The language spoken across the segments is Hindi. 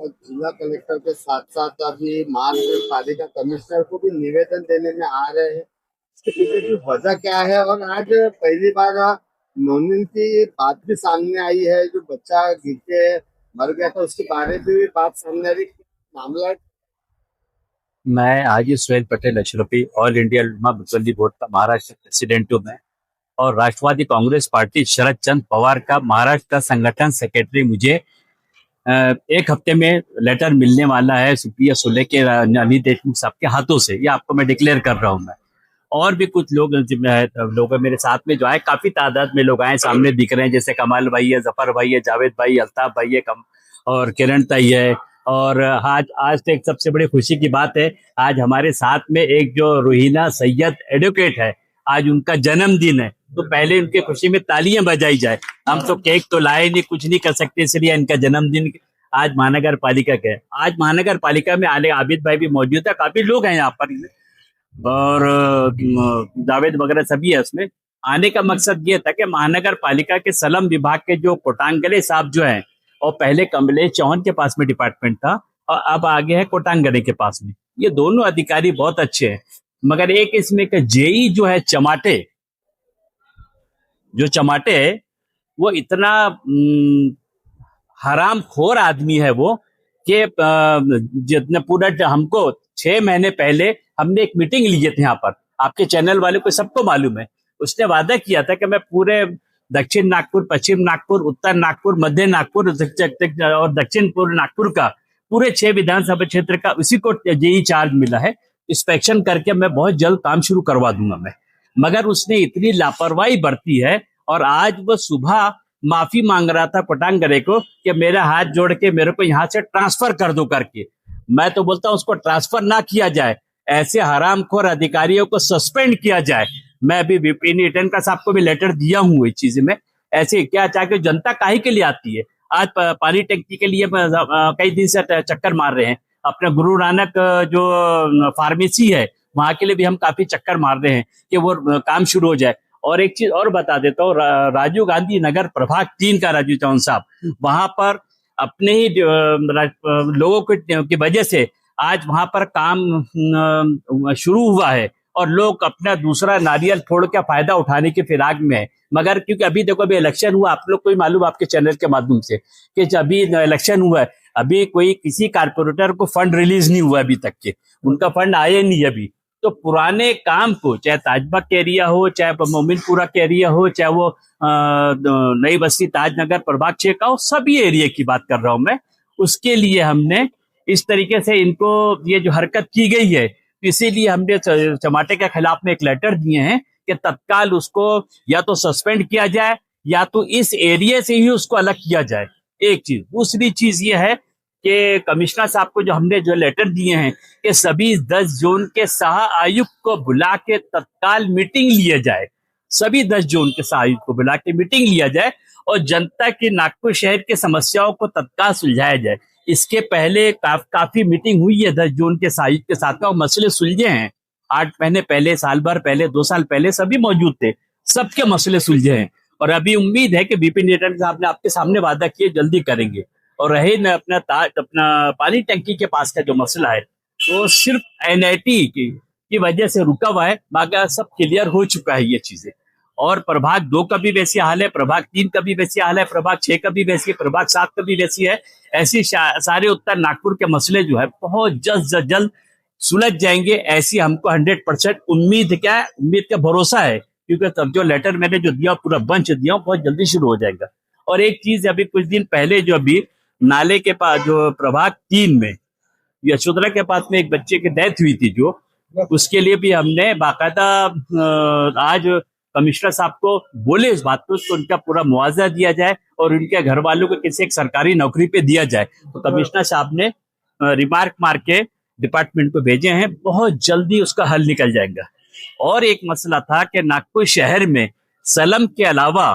और जिला कलेक्टर के साथ साथ अभी महानगर पालिका कमिश्नर को भी निवेदन देने में आ रहे हैं। इसके पीछे की वजह क्या है? और आज पहली बार नोनिन की बात भी सामने आई है, जो बच्चा गिर के मर गया था उसके बारे में भी बात सामने आ रही है। मामला मैं आगे सुहेल पटेल अशरफी ऑल इंडिया उलमा मुसल्ली बोर्ड का महाराष्ट्र प्रेसिडेंट हूँ मैं। और राष्ट्रवादी कांग्रेस पार्टी शरद चंद्र पवार का महाराष्ट्र का संगठन सेक्रेटरी मुझे एक हफ्ते में लेटर मिलने वाला है सुप्रिया सुले के अनिल देशमुख साहब के हाथों से। ये आपको मैं डिक्लेयर कर रहा हूँ मैं। और भी कुछ लोग मेरे साथ में जो आए, काफी तादाद में लोग आए, सामने दिख रहे हैं, जैसे कमाल भाई है, जफर भाई है, जावेद भाई, अल्ताफ भाई है, और किरण ताई है। और आज आज तो एक सबसे बड़ी खुशी की बात है, आज हमारे साथ में एक जो रूहीना सैयद एडवोकेट है, आज उनका जन्मदिन है। तो पहले उनके खुशी में तालियां बजाई जाए। हम तो केक तो लाए नहीं, कुछ नहीं कर सकते, इसलिए इनका जन्मदिन आज महानगर पालिका का है। आज महानगर पालिका में आले आबिद भाई भी मौजूद है, काफी लोग हैं यहाँ पर, और जावेद वगैरह सभी है उसमें। आने का मकसद ये था कि महानगर पालिका के सलम विभाग के जो कोटांगले साहब जो हैं, और पहले कमलेश चौहान के पास में डिपार्टमेंट था और अब आगे है कोटांगले के पास में। ये दोनों अधिकारी बहुत अच्छे हैं, मगर एक इसमें का जेई जो है चमाटे, जो चमाटे है, वो इतना हराम खोर आदमी है वो, कि जितने पूरा हमको 6 महीने पहले हमने एक मीटिंग लिए थे यहाँ पर, आपके चैनल वाले को सबको मालूम है। उसने वादा किया था कि मैं पूरे दक्षिण नागपुर, पश्चिम नागपुर, उत्तर नागपुर, मध्य नागपुर और दक्षिण पूर्व नागपुर का पूरे 6 विधानसभा क्षेत्र का उसी को जेई चार्ज मिला है। इंस्पेक्शन करके मैं बहुत जल्द काम शुरू करवा दूंगा मैं। मगर उसने इतनी लापरवाही बरती है, और आज वो सुबह माफी मांग रहा था पटांगरे को कि मेरा हाथ जोड़ के मेरे को यहाँ से ट्रांसफर कर दो करके। मैं तो बोलता हूँ उसको ट्रांसफर ना किया जाए, ऐसे हरामखोर अधिकारियों को सस्पेंड किया जाए। मैं अभी विपिन ईटन का साहब को भी लेटर दिया हूँ इस चीज में। ऐसे क्या चाहे जनता काहे के लिए आती है? आज पानी टंकी के लिए कई दिन से चक्कर मार रहे हैं। अपने गुरु नानक जो फार्मेसी है, वहां के लिए भी हम काफी चक्कर मार रहे हैं कि वो काम शुरू हो जाए। और एक चीज और बता देता हूँ, राजीव गांधी नगर प्रभाग 3 का राजीव चौहान साहब, वहां पर अपने ही लोगों की वजह से आज वहां पर काम शुरू हुआ है, और लोग अपना दूसरा नारियल फोड़ के फायदा उठाने की फिराक में है। मगर क्योंकि अभी देखो, अभी इलेक्शन हुआ, आप लोग को ही मालूम, आपके चैनल के माध्यम से, कि अभी इलेक्शन हुआ है, अभी कोई किसी कारपोरेटर को फंड रिलीज नहीं हुआ अभी तक के, उनका फंड आया नहीं अभी। तो पुराने काम को, चाहे ताजबाग के एरिया हो, चाहे मोमिनपुरा के एरिया हो, चाहे वो नई बस्ती ताजनगर प्रभाग 6 का हो, सभी एरिया की बात कर रहा हूं मैं। उसके लिए हमने इस तरीके से इनको ये जो हरकत की गई है, इसीलिए हमने चमाटे के खिलाफ में एक लेटर दिए हैं कि तत्काल उसको या तो सस्पेंड किया जाए, या तो इस एरिया से ही उसको अलग किया जाए। एक चीज। दूसरी चीज ये है कि कमिश्नर साहब को जो हमने जो लेटर दिए हैं कि सभी 10 जोन के सह आयुक्त को बुला के तत्काल मीटिंग लिया जाए, सभी 10 जोन के सह आयुक्त को बुला के मीटिंग लिया जाए, और जनता की नागपुर शहर की समस्याओं को तत्काल सुलझाया जाए। इसके पहले काफी मीटिंग हुई है 10 जोन के सह आयुक्त के साथ में, और मसले सुलझे हैं। 8 महीने पहले, साल भर पहले, 2 साल पहले सभी मौजूद थे, सबके मसले सुलझे हैं। और अभी उम्मीद है कि विपिन ईटन साहब ने आपके सामने वादा किए जल्दी करेंगे। और रहे न अपना पानी टंकी के पास का जो मसला है, वो सिर्फ एनआईटी की वजह से रुका हुआ है, बाकी सब क्लियर हो चुका है ये चीजें। और प्रभाग 2 का भी वैसी हाल है, प्रभाग 3 का भी वैसी हाल है, प्रभाग 6 का भी वैसी है, प्रभाग 7 का भी वैसी है। ऐसी सारे उत्तर नागपुर के मसले जो है बहुत जल्द से जल्द सुलझ जाएंगे, ऐसी हमको 100% उम्मीद का भरोसा है। क्योंकि तब जो लेटर मैंने जो दिया, पूरा बंच दिया, बहुत जल्दी शुरू हो जाएगा। और एक चीज, अभी कुछ दिन पहले जो अभी नाले के पास जो प्रभाग 3 में यशोधरा के पास में एक बच्चे की डेथ हुई थी, जो उसके लिए भी हमने बाकायदा आज कमिश्नर साहब को बोले इस बात को, तो उनका पूरा मुआवजा दिया जाए और उनके घर वालों को किसी एक सरकारी नौकरी पे दिया जाए। तो कमिश्नर साहब ने रिमार्क मार के डिपार्टमेंट को भेजे हैं, बहुत जल्दी उसका हल निकल जाएगा। और एक मसला था कि नागपुर शहर में सलम के अलावा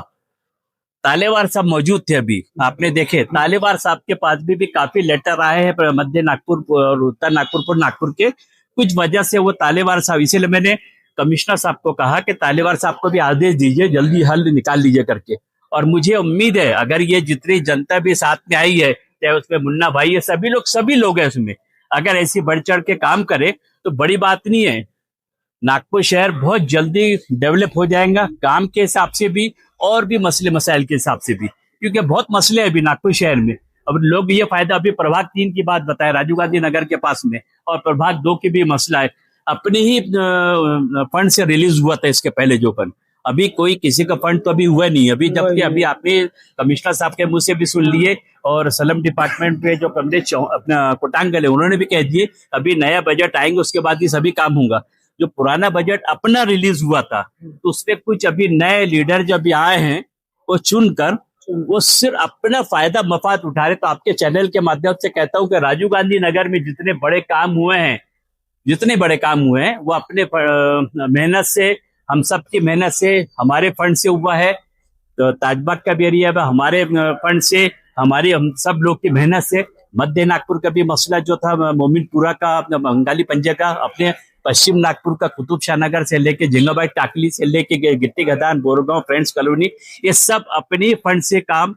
तालेवार साहब मौजूद थे। अभी आपने देखे तालेवार साहब के पास भी काफी लेटर आए हैं मध्य नागपुर और उत्तर नागपुर नागपुर के कुछ वजह से वो तालेवार साहब, इसीलिए मैंने कमिश्नर साहब को कहा कि तालेवार साहब को भी आदेश दीजिए, जल्दी हल निकाल लीजिए करके। और मुझे उम्मीद है अगर ये जितनी जनता भी साथ में आई है, चाहे उसमें मुन्ना भाई है, सभी लोग हैं उसमें। अगर ऐसी बढ़ चढ़ के काम करे तो बड़ी बात नहीं है। नागपुर शहर बहुत जल्दी डेवलप हो जाएगा, काम के हिसाब से भी और भी मसले मसाइल के हिसाब से भी, क्योंकि बहुत मसले हैं अभी नागपुर शहर में। अब लोग ये फायदा, अभी प्रभाग 3 की बात बताए, राजीव गांधी नगर के पास में, और प्रभाग 2 की भी मसला है। अपने ही फंड से रिलीज हुआ था इसके पहले जो फंड, अभी कोई किसी का फंड तो अभी हुआ नहीं अभी, जबकि अभी आपने कमिश्नर साहब के मुंह से भी सुन लिए, और सलम डिपार्टमेंट पे जो कमलेश अपना कोटांगल है उन्होंने भी कह दिए अभी नया बजट आएंगे उसके बाद ही सभी काम होगा। जो पुराना बजट अपना रिलीज हुआ था तो उसमें कुछ अभी नए लीडर जब आए हैं वो चुनकर वो सिर्फ अपना फायदा मफाद उठा रहे। तो आपके चैनल के माध्यम से कहता हूं कि राजीव गांधी नगर में जितने बड़े काम हुए हैं वो अपने मेहनत से, हम सब की मेहनत से, हमारे फंड से हुआ है। तो ताजबाग का भी एरिया हमारे फंड से, हम सब लोग की मेहनत से। मध्य नागपुर का भी मसला जो था, मोमिनपुरा का, बंगाली पंजे का, अपने पश्चिम नागपुर का कुतुब शाह नगर से लेके जिंगाबाई टाकली से लेके गिट्टी गदान, बोरगांव, फ्रेंड्स कॉलोनी, ये सब अपनी फंड से काम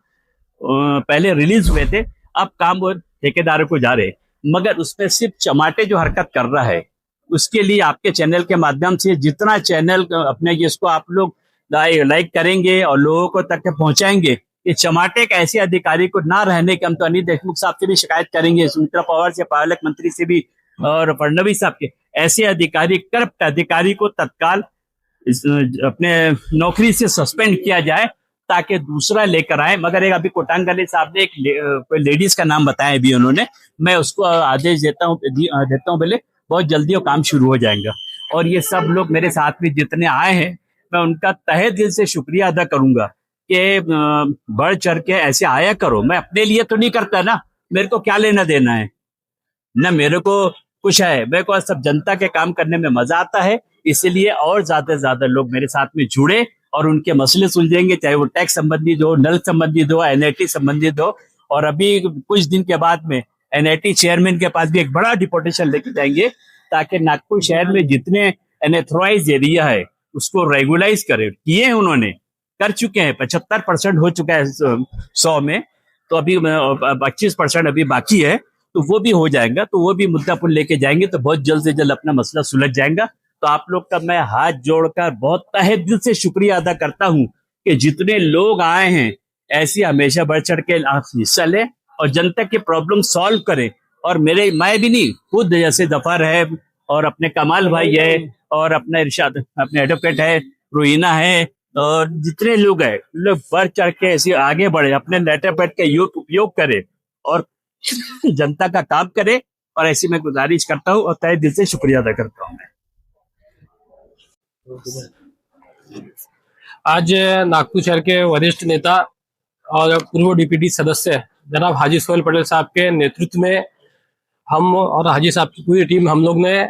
पहले रिलीज हुए थे। अब काम वो ठेकेदारों को जा रहे, मगर उसमें सिर्फ चमाटे जो हरकत कर रहा है उसके लिए आपके चैनल के माध्यम से जितना चैनल अपने जिसको आप लोग लाइक करेंगे और लोगों को तक पहुंचाएंगे, ये चमाटे का ऐसे अधिकारी को ना रहने के, हम तो अनिल देशमुख साहब से भी शिकायत करेंगे, सुमित्रा पवार से, पायलट मंत्री से भी, और फडणवीस साहब के, ऐसे अधिकारी, करप्ट अधिकारी को तत्काल अपने नौकरी से सस्पेंड किया जाए ताकि दूसरा लेकर आए। मगर एक अभी कोटांगले साहब ने एक कोई लेडीज का नाम बताया अभी उन्होंने, मैं उसको आदेश देता हूँ पहले, बहुत जल्दी वो काम शुरू हो जाएगा। और ये सब लोग मेरे साथ में जितने आए हैं मैं उनका तहे दिल से शुक्रिया अदा करूंगा कि बढ़ चढ़ के ऐसे आया करो। मैं अपने लिए तो नहीं करता ना, मेरे को क्या लेना देना है ना, मेरे को कुछ है, मेरे को सब जनता के काम करने में मजा आता है। इसलिए और ज्यादा से ज्यादा लोग मेरे साथ में जुड़े और उनके मसले सुलझेंगे, चाहे वो टैक्स संबंधित हो, नल संबंधित हो, एनआईटी संबंधित हो। और अभी कुछ दिन के बाद में एनआईटी चेयरमैन के पास भी एक बड़ा डिपोटेशन लेके जाएंगे ताकि नागपुर शहर में जितने अनऑथराइज्ड एरिया है उसको रेगुलाइज करे। किए हैं, उन्होंने कर चुके हैं, 75% हो चुका है 100 में, तो अभी 25% अभी बाकी है, तो वो भी हो जाएगा। तो वो भी मुद्दा पर लेके जाएंगे तो बहुत जल्द से जल्द अपना मसला सुलझ जाएगा। तो आप लोग का मैं हाथ जोड़कर बहुत तहे दिल से शुक्रिया अदा करता हूं कि जितने लोग आए हैं ऐसी हमेशा बढ़ चढ़ के हिस्सा लें और जनता की प्रॉब्लम सॉल्व करें। और मैं भी नहीं, खुद जैसे जफर है और अपने कमाल भाई है और अपना इरशाद, अपने एडवोकेट है, रोहिना है, और जितने लोग हैं लोग बढ़ चढ़ के ऐसे आगे बढ़े, अपने लेटर पैड का उपयोग करें और जनता का काम करे। और ऐसी मैं गुजारिश करता हूँ और तहे दिल से शुक्रिया अदा करता हूँ। आज नागपुर शहर के वरिष्ठ नेता और पूर्व डीपीटी सदस्य जनाब हाजी सोहेल पटेल साहब के नेतृत्व में हम और हाजी साहब की पूरी टीम, हम लोग ने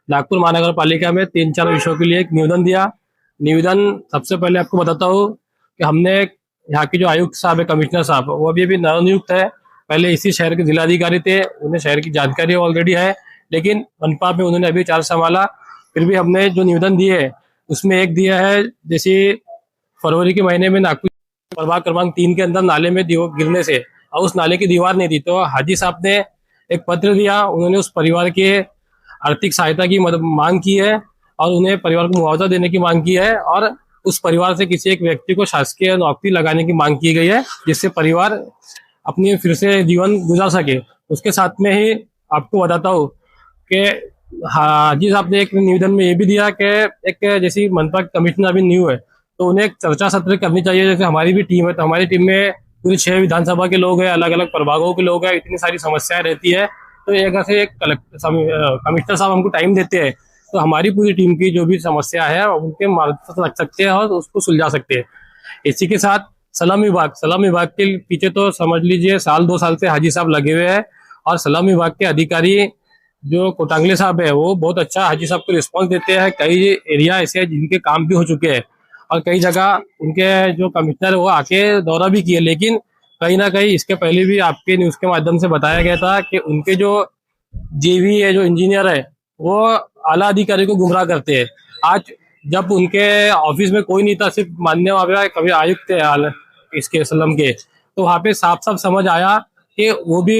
नागपुर महानगर पालिका में 3-4 विषयों के लिए एक निवेदन दिया। निवेदन सबसे पहले आपको बताता हूँ कि हमने यहाँ के जो आयुक्त साहब है, कमिश्नर साहब, वो अभी नवनियुक्त है, पहले इसी शहर के जिलाधिकारी थे, उन्हें शहर की जानकारी ऑलरेडी है, लेकिन मनपा में उन्होंने अभी 4 संभाला। फिर भी हमने जो निवेदन दिए है उसमें एक दिया है, जैसे फरवरी के महीने में नागपुर प्रभाग क्रमांक 3 के अंदर नाले में गिरने से और उस नाले की दीवार नहीं थी, तो हाजी साहब ने एक पत्र दिया, उन्होंने उस परिवार के आर्थिक सहायता की मांग की है और उन्हें परिवार को मुआवजा देने की मांग की है और उस परिवार से किसी एक व्यक्ति को शासकीय नौकरी लगाने की मांग की गई है जिससे परिवार अपनी फिर से जीवन गुजार सके। उसके साथ में ही आपको बताता हूँ कि हाजी साहब ने एक निवेदन में ये भी दिया कि एक जैसी मनपा कमिश्नर अभी न्यू है तो उन्हें एक चर्चा सत्र करनी चाहिए। जैसे हमारी भी टीम है, तो हमारी टीम में पूरी 6 विधानसभा के लोग हैं, अलग अलग प्रभागों के लोग हैं, इतनी सारी समस्याएं रहती है, तो एक ऐसे एक कमिश्नर साहब हमको टाइम देते हैं तो हमारी पूरी टीम की जो भी समस्या है उनके मार्गदर्शन रख सकते हैं और उसको सुलझा सकते हैं। इसी के साथ सलाम विभाग के पीछे तो समझ लीजिए 1-2 साल से हाजी साहब लगे हुए हैं और सलाम विभाग के अधिकारी जो कोटांगले साहब है वो बहुत अच्छा हाजी साहब को रिस्पॉन्स देते हैं। कई एरिया ऐसे हैं जिनके काम भी हो चुके हैं और कई जगह उनके जो कमिश्नर वो आके दौरा भी किए, लेकिन कहीं ना कहीं इसके पहले भी आपके न्यूज के माध्यम से बताया गया था कि उनके जो जेवी है, जो इंजीनियर है, वो आला अधिकारी को गुमराह करते हैं। आज जब उनके ऑफिस में कोई नहीं था, सिर्फ मान्य कभी आयुक्त थे इसके सलम के, तो वहाँ पे साफ साफ समझ आया कि वो भी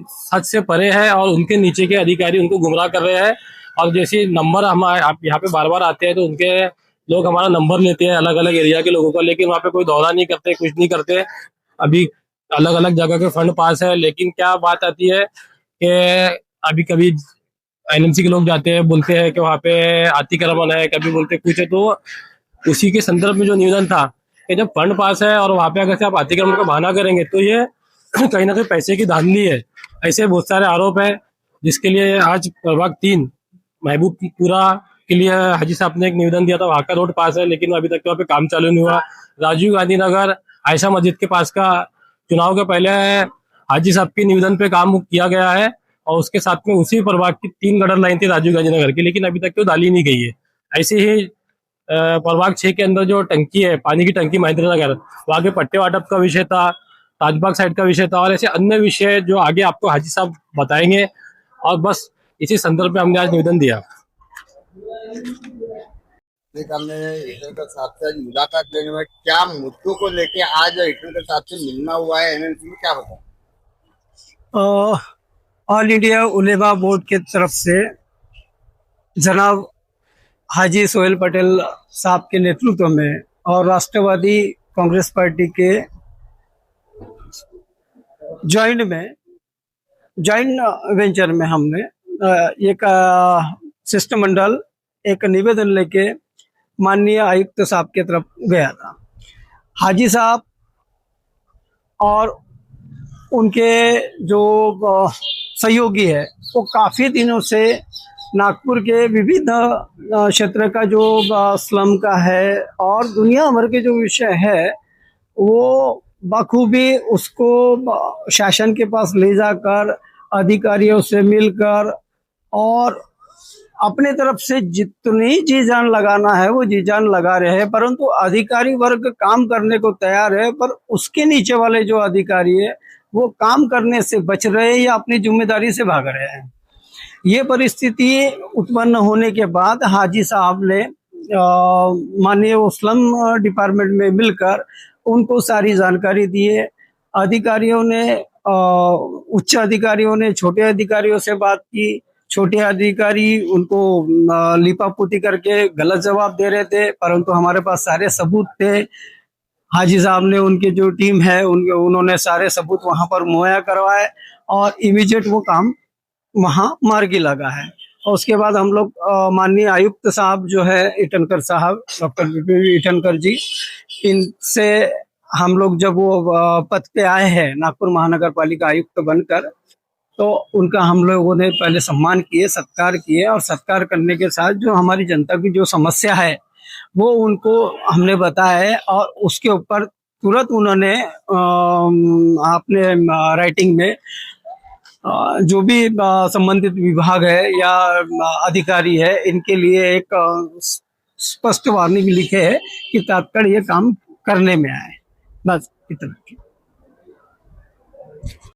सच से परे है और उनके नीचे के अधिकारी उनको गुमराह कर रहे हैं। और जैसे नंबर हम आप यहाँ पे बार बार आते हैं तो उनके लोग हमारा नंबर लेते हैं अलग अलग एरिया के लोगों का, लेकिन वहाँ पे कोई दौरा नहीं करते, कुछ नहीं करते। अभी अलग अलग जगह के फंड पास है, लेकिन क्या बात आती है कि अभी कभी एनएमसी के लोग जाते हैं, बोलते हैं कि वहाँ पे अतिक्रमण है, कभी बोलते कुछ है। तो उसी के संदर्भ में जो निवेदन था कि जब फंड पास है और वहाँ पे अगर से आप अतिक्रमण का बहाना करेंगे तो ये कहीं ना कहीं पैसे की धांधली है। ऐसे बहुत सारे आरोप है, जिसके लिए आज प्रभाग 3 महबूबपुरा के लिए हाजी साहब ने एक निवेदन दिया था। वहाँ का रोड पास है, लेकिन अभी तक वहाँ पे काम चालू नहीं हुआ। राजीव गांधी नगर आयशा मस्जिद के पास का चुनाव के पहले हाजी साहब के निवेदन पे काम किया गया है, और उसके साथ में उसी प्रभाग की 3 गटर लाइन थी राजीव गांधी नगर की, लेकिन अभी तक तो डाली नहीं गई है। ऐसे ही प्रभाग 6 के अंदर जो टंकी है, पानी की टंकी महेंद्र नगर, वहाँ के पट्टे वाटप का विषय था, ताजबाग साइड का विषय था, और ऐसे अन्य विषय जो आगे आपको हाजी साहब बताएंगे। और बस इसी संदर्भ में हमने आज निवेदन दिया। हमने हिटलर साहब से मुलाकात लेने में क्या मुद्दों को लेके आज हिटलर साहब से मिलना हुआ है एनएमसी में, क्या बताओ? ऑल इंडिया उलेमा बोर्ड के तरफ से जनाब हाजी सोहेल पटेल साहब के नेतृत्व में और राष्ट्रवादी कांग्रेस पार्टी के जॉइंट वेंचर में हमने एक शिष्टमंडल एक निवेदन लेके माननीय आयुक्त साहब के तरफ गया था। हाजी साहब और उनके जो सहयोगी है वो काफ़ी दिनों से नागपुर के विविध क्षेत्र का जो स्लम का है और दुनिया भर के जो विषय है वो बखूबी उसको शासन के पास ले जाकर अधिकारियों से मिलकर और अपने तरफ से जितनी जी जान लगाना है वो जी जान लगा रहे हैं, परंतु अधिकारी वर्ग काम करने को तैयार है, पर उसके नीचे वाले जो अधिकारी है वो काम करने से बच रहे हैं या अपनी जिम्मेदारी से भाग रहे हैं। ये परिस्थिति उत्पन्न होने के बाद हाजी साहब ने माननीय स्लम डिपार्टमेंट में मिलकर उनको सारी जानकारी दी है। अधिकारियों ने उच्च अधिकारियों ने छोटे अधिकारियों से बात की। छोटे अधिकारी उनको लिपापोती करके गलत जवाब दे रहे थे, परंतु हमारे पास सारे सबूत थे। हाजी साहब ने उनकी जो टीम है उन्होंने सारे सबूत वहां पर मुहैया करवाए और इमीडिएट वो काम वहां मार्गी लगा है। और उसके बाद हम लोग माननीय आयुक्त साहब जो है ईटनकर साहब, डॉक्टर ईटनकर जी, इनसे हम लोग जब वो पद पे आए हैं नागपुर महानगर पालिका आयुक्त बनकर, तो उनका हम लोगों ने पहले सम्मान किए, सत्कार किए, और सत्कार करने के साथ जो हमारी जनता की जो समस्या है वो उनको हमने बताया है, और उसके ऊपर तुरंत उन्होंने अपने राइटिंग में जो भी संबंधित विभाग है या अधिकारी है इनके लिए एक स्पष्ट वार्निंग लिखे है कि तत्काल ये काम करने में आए। बस इतना।